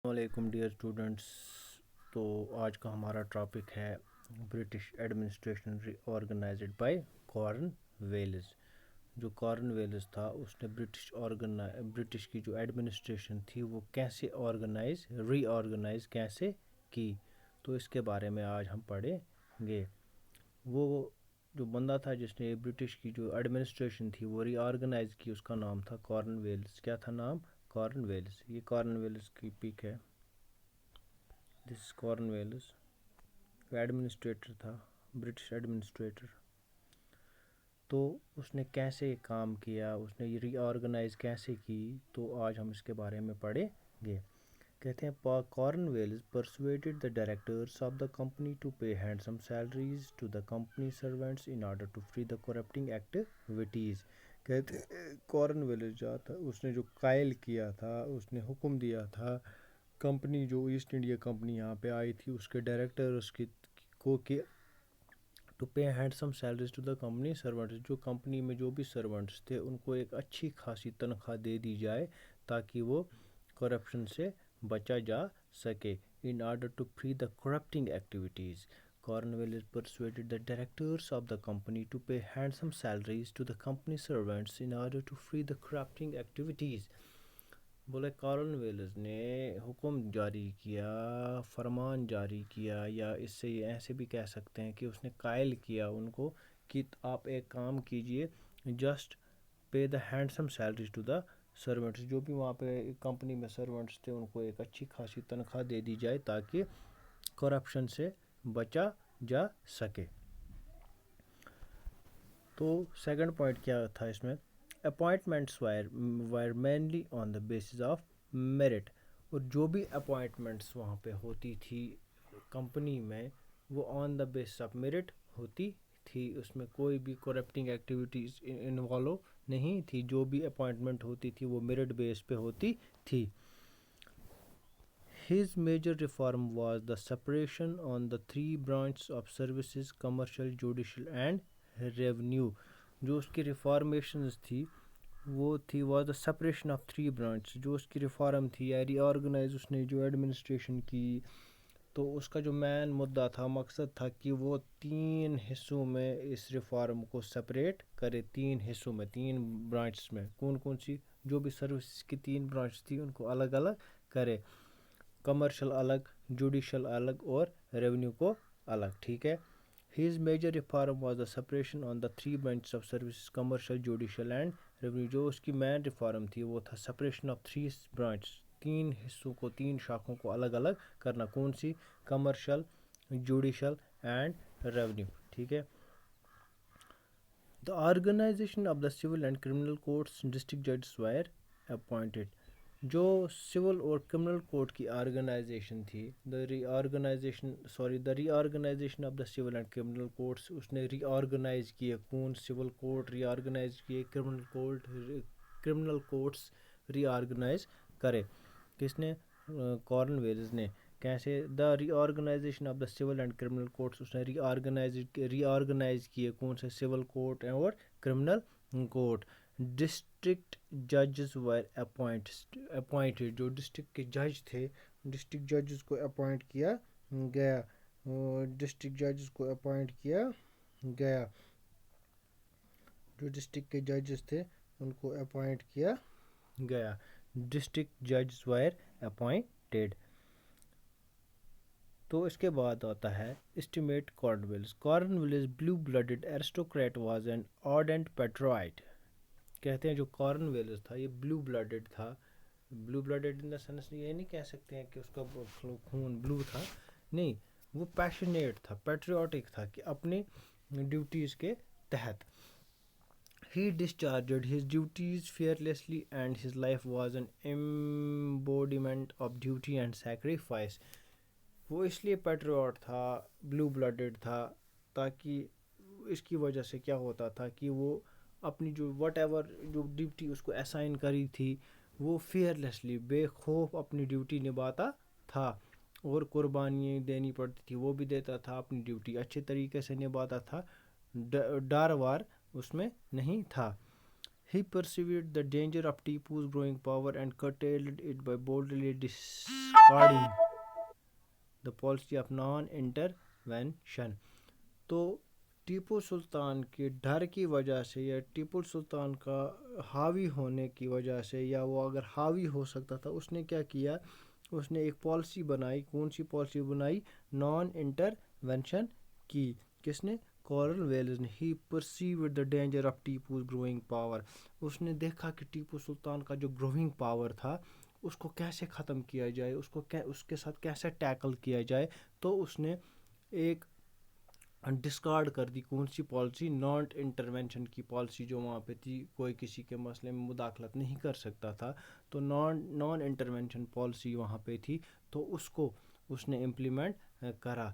السلام علیکم dear students. تو آج کا ہمارا ٹاپک ہے British administration reorganized by Cornwallis. جو کارن ویلز تھا اس نے برٹش کی جو ایڈمنسٹریشن تھی وہ کیسے ری آرگنائز کیسے کی، تو اس کے بارے میں آج ہم پڑھیں گے. وہ جو بندہ تھا جس نے برٹش کی جو ایڈمنسٹریشن تھی وہ ری آرگنائز کی، اس کا نام تھا کارن ویلز. کیا تھا نام؟ کارن ویلز. یہ کارن ویلز کی پک ہے. دس از کارن ویلز. ایڈمنسٹریٹر تھا، برٹش ایڈمنسٹریٹر. تو اس نے کیسے کام کیا، اس نے ری آرگنائز کیسے کی، تو آج ہم اس کے بارے میں پڑھیں گے. کہتے ہیں کارن Wales persuaded the directors of the company to pay handsome salaries to the company servants in order to free the corrupting activities. کہتے ہیں کارن ویلز جو تھا اس نے جو قائل کیا تھا، اس نے حکم دیا تھا کمپنی جو ایسٹ انڈیا کمپنی یہاں پہ آئی تھی اس کے ڈائریکٹرس کو کہ to pay handsome salaries to the company servants, جو کمپنی میں جو بھی سرونٹس تھے ان کو ایک اچھی خاصی تنخواہ دے دی جائے تاکہ وہ کرپشن سے بچا جا سکے. In order to free the corrupting activities Cornwallis persuaded the directors of the company to pay handsome salaries to the company servants in order to free the corrupting activities. بولے کارن ویلز نے حکم جاری کیا، فرمان جاری کیا، یا اس سے ایسے بھی کہہ سکتے ہیں کہ اس نے قائل کیا ان کو کہ آپ ایک کام کیجئے، just pay the handsome salaries to the servants. جو بھی وہاں پہ کمپنی میں سرونٹس تھے ان کو ایک اچھی خاصی تنخواہ دے دی جائے تاکہ کرپشن سے بچا جا سکے. تو سیکنڈ پوائنٹ کیا تھا اس میں؟ Appointments wire mainly on the basis of merit. اور جو بھی اپوائنٹمنٹس وہاں پہ ہوتی تھی کمپنی میں وہ آن دا بیسس آف میرٹ ہوتی تھی، اس میں کوئی بھی کرپٹنگ ایکٹیویٹیز انوالو نہیں تھی. جو بھی اپوائنٹمنٹ ہوتی تھی وہ میرٹ بیس پہ ہوتی تھی. His major reform was the separation on the three branches of services: commercial, judicial and revenue. جو اس کی ریفارمیشنز تھی وہ تھی was the separation of three branches. جو اس کی ریفارم تھی یا ری آرگنائز اس نے جو ایڈمنسٹریشن کی، تو اس کا جو مین مدعا تھا، مقصد تھا کہ وہ 3 حصوں میں اس ریفارم کو سپریٹ کرے. 3 حصوں میں، 3 برانچز میں. کون سی؟ جو بھی سروسز کی 3 برانچ تھی ان کو الگ الگ کرے. کمرشل الگ، جوڈیشل الگ اور ریونیو کو الگ. ٹھیک ہے. His major reform was the separation on the 3 branches of services: commercial, judicial and revenue. جو اس کی مین ریفارم تھی وہ تھا separation of 3 branches. 3 حصوں کو، 3 شاخوں کو الگ الگ کرنا. کون سی؟ Commercial, judicial and revenue. ٹھیک ہے. The organization of the civil and criminal courts, district judges were appointed. جو سول اور کرمنل کورٹ کی آرگنائزیشن تھی، the reorganisation of the civil and criminal courts, اس نے ری آرگنائز کیے. کون؟ سول کورٹ ری آرگنائز کیے، کرمنل کورٹس ری آرگنائز کرے. کس نے؟ کارن ویلز نے. کیسے؟ The reorganisation of the civil and criminal courts, اس نے ری آرگنائز کیے. کون سے؟ سول کورٹ اور کرمنل کورٹ. ڈسٹرکٹ ججز وائر اپوائنٹڈ. جو ڈسٹرکٹ کے جج تھے، ڈسٹرکٹ ججز کو اپوائنٹ کیا گیا. ڈسٹرکٹ ججز کو اپوائنٹ کیا گیا. جو ڈسٹرکٹ کے ججز تھے ان کو اپوائنٹ کیا گیا. ڈسٹرکٹ ججز وائر اپوائنٹڈ. تو اس کے بعد آتا ہے estimate Cornwallis. Cornwallis blue blooded aristocrat was an ardent patriot. کہتے ہیں جو کارن ویلز تھا یہ بلو بلڈڈ تھا. بلو بلڈڈ ان دا سینس یہ نہیں کہہ سکتے ہیں کہ اس کا خون بلو تھا، نہیں، وہ پیشنیٹ تھا، پیٹریوٹک تھا کہ اپنی ڈیوٹیز کے تحت. He discharged his duties fearlessly and his life was an embodiment of duty and sacrifice. وہ اس لیے پیٹریوٹ تھا، بلو بلڈڈ تھا، تاکہ اس کی وجہ سے کیا ہوتا تھا کہ وہ اپنی جو وٹ ایور جو ڈیوٹی اس کو اسائن کری تھی وہ فیئرلیسلی، بے خوف اپنی ڈیوٹی نبھاتا تھا. اور قربانیاں دینی پڑتی تھی وہ بھی دیتا تھا، اپنی ڈیوٹی اچھے طریقے سے نبھاتا تھا، ڈر وار اس میں نہیں تھا. He perceived the danger of Tipu's growing power and curtailed it by boldly discarding the policy of non-intervention. تو ٹیپو سلطان کے ڈر کی وجہ سے یا ٹیپو سلطان کا حاوی ہونے کی وجہ سے، یا وہ اگر حاوی ہو سکتا تھا، اس نے کیا کیا، اس نے ایک پالیسی بنائی. کون سی پالیسی بنائی؟ نان انٹرونشن کی. کس نے؟ کارن ویلز نے. He perceived the danger of Tipu's growing power. اس نے دیکھا کہ ٹیپو سلطان کا جو گروئنگ پاور تھا اس کو کیسے ختم کیا جائے، اس کے ساتھ کیسے ٹیکل کیا جائے. تو اس نے ایک ڈسکارڈ کر دی. کون سی پالیسی؟ نان انٹرونشن کی پالیسی جو وہاں پہ تھی. کوئی کسی کے مسئلے میں مداخلت نہیں کر سکتا تھا، تو نان انٹرونشن پالیسی وہاں پہ تھی. تو اس نے امپلیمنٹ کرا.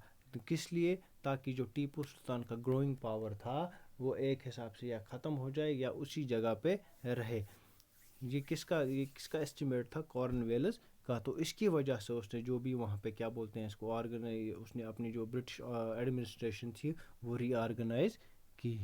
کس لیے؟ تاکہ جو ٹیپو سلطان کا گروئنگ پاور تھا وہ ایک حساب سے یا ختم ہو جائے یا اسی جگہ پہ رہے. یہ کس کا اسٹیمیٹ تھا؟ کارن ویلز کا. تو اس کی وجہ سے اس نے جو بھی وہاں پہ کیا بولتے ہیں اس کو اس نے اپنی جو برٹش ایڈمنسٹریشن تھی وہ ری آرگنائز کی.